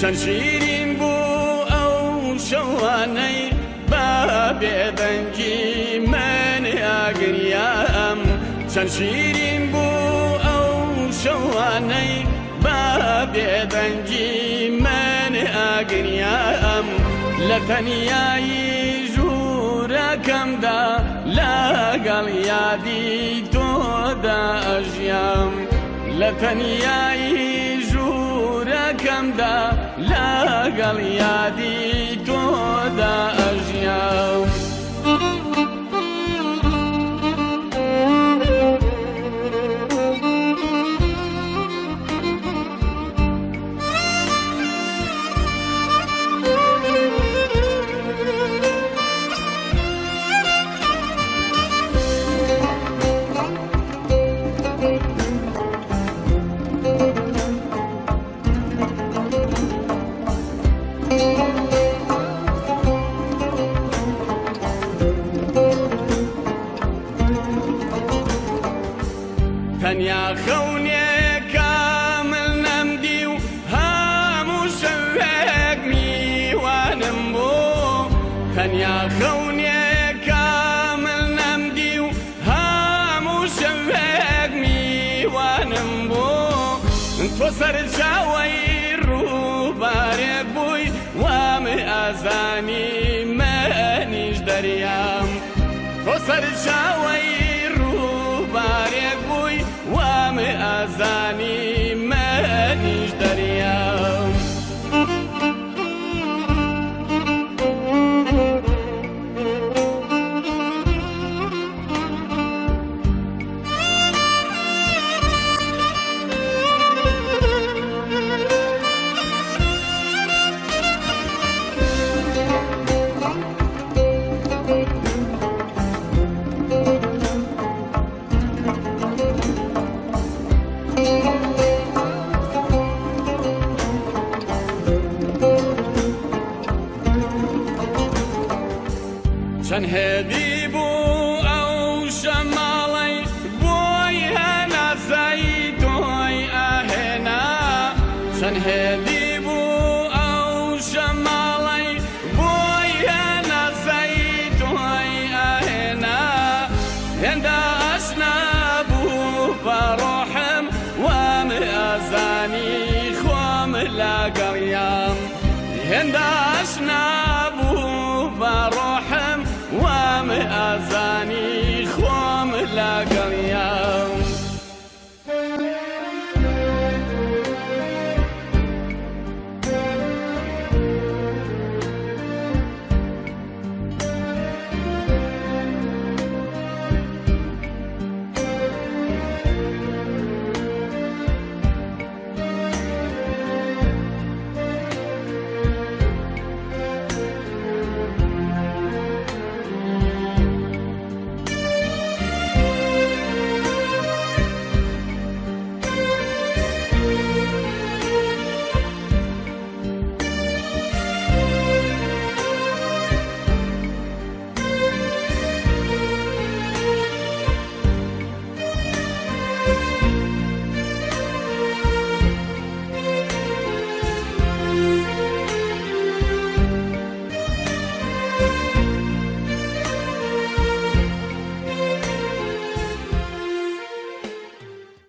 چەند شیرین بوو ئەو شەوانەی بە بێدەنگی من ئاگریام چەند شیرین بوو ئەو شەوانەی بە بێدەنگی من ئاگریام لە تەنیایی ژوورەکەمدا لەگەڵ یادی تۆدا ئەژیام لە تەنیایی ژوورەکەمدا لەگەڵ یادی تۆدا ئەژیام تەنیا خەونێک کامل نەمدی و هەموو شەوێک میوانم بوو تەنیا خەونێک کامل نەمدی و هەموو شەوێک میوانم بوو تۆ سەرچاوەی ڕووبارێک بووی وامە ئازانی منیش دەریام تۆ سەرچاوەی ڕووبارێک بووی وامە ئازانی منیش دەریام چەند هێدی